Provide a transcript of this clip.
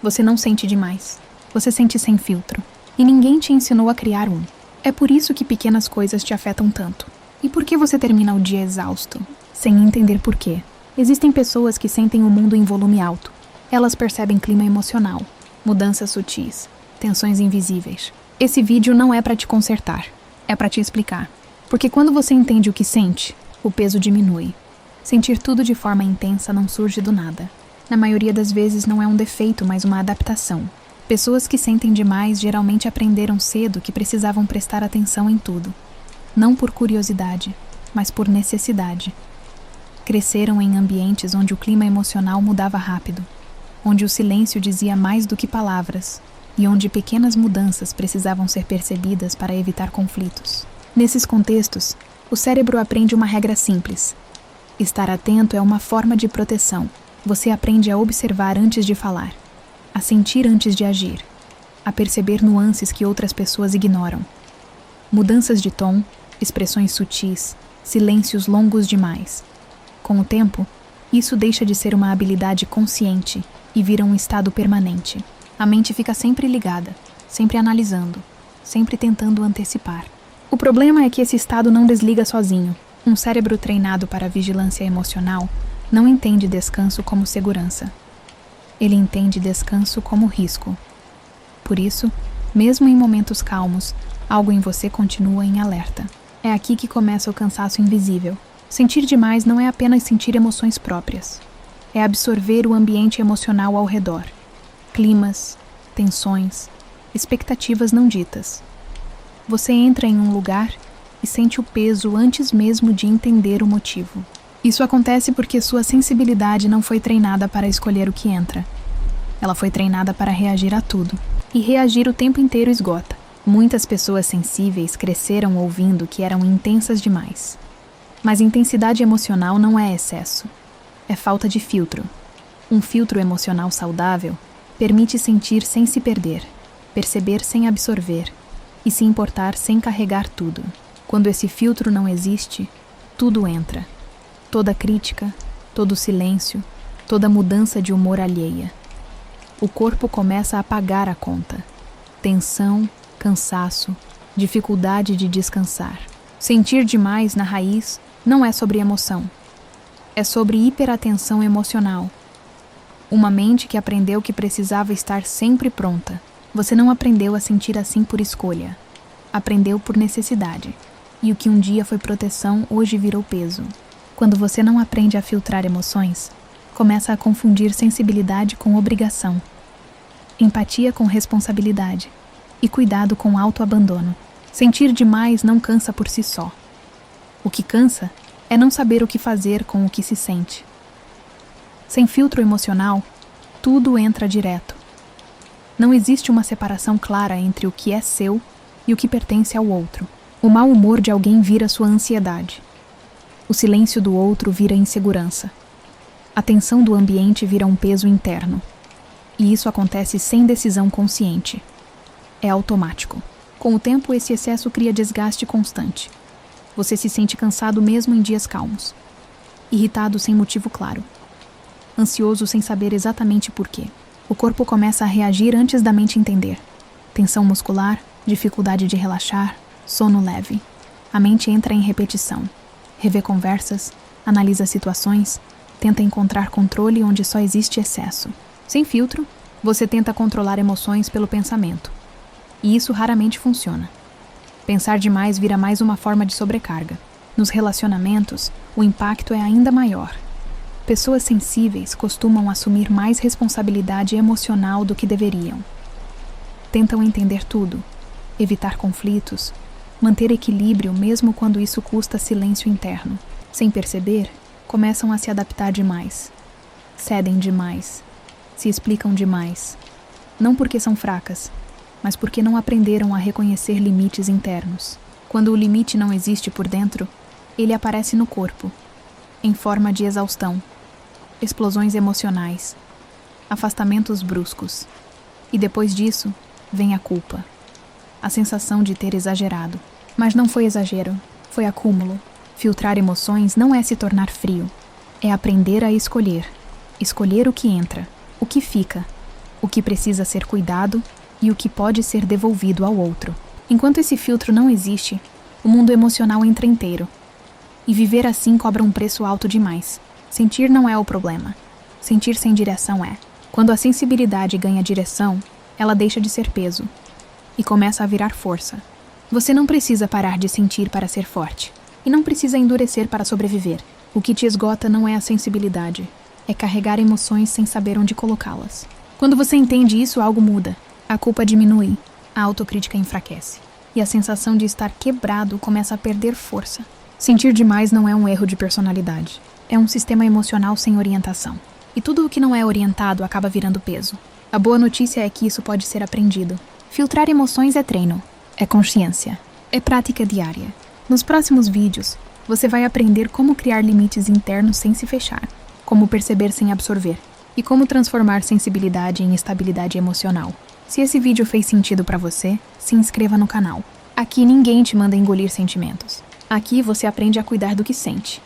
Você não sente demais. Você sente sem filtro. E ninguém te ensinou a criar um. É por isso que pequenas coisas te afetam tanto. E por que você termina o dia exausto, sem entender por quê? Existem pessoas que sentem o mundo em volume alto. Elas percebem clima emocional, mudanças sutis, tensões invisíveis. Esse vídeo não é para te consertar, é para te explicar. Porque quando você entende o que sente, o peso diminui. Sentir tudo de forma intensa não surge do nada. Na maioria das vezes não é um defeito, mas uma adaptação. Pessoas que sentem demais geralmente aprenderam cedo que precisavam prestar atenção em tudo. Não por curiosidade, mas por necessidade. Cresceram em ambientes onde o clima emocional mudava rápido, onde o silêncio dizia mais do que palavras, e onde pequenas mudanças precisavam ser percebidas para evitar conflitos. Nesses contextos, o cérebro aprende uma regra simples. Estar atento é uma forma de proteção. Você aprende a observar antes de falar, a sentir antes de agir, a perceber nuances que outras pessoas ignoram. Mudanças de tom, expressões sutis, silêncios longos demais. Com o tempo, isso deixa de ser uma habilidade consciente e vira um estado permanente. A mente fica sempre ligada, sempre analisando, sempre tentando antecipar. O problema é que esse estado não desliga sozinho. Um cérebro treinado para a vigilância emocional não entende descanso como segurança. Ele entende descanso como risco. Por isso, mesmo em momentos calmos, algo em você continua em alerta. É aqui que começa o cansaço invisível. Sentir demais não é apenas sentir emoções próprias. É absorver o ambiente emocional ao redor. Climas, tensões, expectativas não ditas. Você entra em um lugar e sente o peso antes mesmo de entender o motivo. Isso acontece porque sua sensibilidade não foi treinada para escolher o que entra. Ela foi treinada para reagir a tudo. E reagir o tempo inteiro esgota. Muitas pessoas sensíveis cresceram ouvindo que eram intensas demais. Mas intensidade emocional não é excesso. É falta de filtro. Um filtro emocional saudável permite sentir sem se perder, perceber sem absorver e se importar sem carregar tudo. Quando esse filtro não existe, tudo entra. Toda crítica, todo silêncio, toda mudança de humor alheia. O corpo começa a pagar a conta. Tensão, cansaço, dificuldade de descansar. Sentir demais na raiz não é sobre emoção. É sobre hiperatenção emocional. Uma mente que aprendeu que precisava estar sempre pronta. Você não aprendeu a sentir assim por escolha. Aprendeu por necessidade. E o que um dia foi proteção, hoje virou peso. Quando você não aprende a filtrar emoções, começa a confundir sensibilidade com obrigação, empatia com responsabilidade e cuidado com autoabandono. Sentir demais não cansa por si só. O que cansa é não saber o que fazer com o que se sente. Sem filtro emocional, tudo entra direto. Não existe uma separação clara entre o que é seu e o que pertence ao outro. O mau humor de alguém vira sua ansiedade. O silêncio do outro vira insegurança. A tensão do ambiente vira um peso interno. E isso acontece sem decisão consciente. É automático. Com o tempo, esse excesso cria desgaste constante. Você se sente cansado mesmo em dias calmos. Irritado sem motivo claro. Ansioso sem saber exatamente por quê. O corpo começa a reagir antes da mente entender. Tensão muscular, dificuldade de relaxar, sono leve. A mente entra em repetição. Revê conversas, analisa situações, tenta encontrar controle onde só existe excesso. Sem filtro, você tenta controlar emoções pelo pensamento. E isso raramente funciona. Pensar demais vira mais uma forma de sobrecarga. Nos relacionamentos, o impacto é ainda maior. Pessoas sensíveis costumam assumir mais responsabilidade emocional do que deveriam. Tentam entender tudo, evitar conflitos, manter equilíbrio mesmo quando isso custa silêncio interno. Sem perceber, começam a se adaptar demais. Cedem demais. Se explicam demais. Não porque são fracas, mas porque não aprenderam a reconhecer limites internos. Quando o limite não existe por dentro, ele aparece no corpo, em forma de exaustão, explosões emocionais, afastamentos bruscos. E depois disso, vem a culpa. A sensação de ter exagerado. Mas não foi exagero, foi acúmulo. Filtrar emoções não é se tornar frio. É aprender a escolher. Escolher o que entra, o que fica, o que precisa ser cuidado e o que pode ser devolvido ao outro. Enquanto esse filtro não existe, o mundo emocional entra inteiro. E viver assim cobra um preço alto demais. Sentir não é o problema. Sentir sem direção é. Quando a sensibilidade ganha direção, ela deixa de ser peso e começa a virar força. Você não precisa parar de sentir para ser forte. E não precisa endurecer para sobreviver. O que te esgota não é a sensibilidade. É carregar emoções sem saber onde colocá-las. Quando você entende isso, algo muda. A culpa diminui, a autocrítica enfraquece. E a sensação de estar quebrado começa a perder força. Sentir demais não é um erro de personalidade. É um sistema emocional sem orientação. E tudo o que não é orientado acaba virando peso. A boa notícia é que isso pode ser aprendido. Filtrar emoções é treino. É consciência. É prática diária. Nos próximos vídeos, você vai aprender como criar limites internos sem se fechar, como perceber sem absorver e como transformar sensibilidade em estabilidade emocional. Se esse vídeo fez sentido para você, se inscreva no canal. Aqui ninguém te manda engolir sentimentos. Aqui você aprende a cuidar do que sente.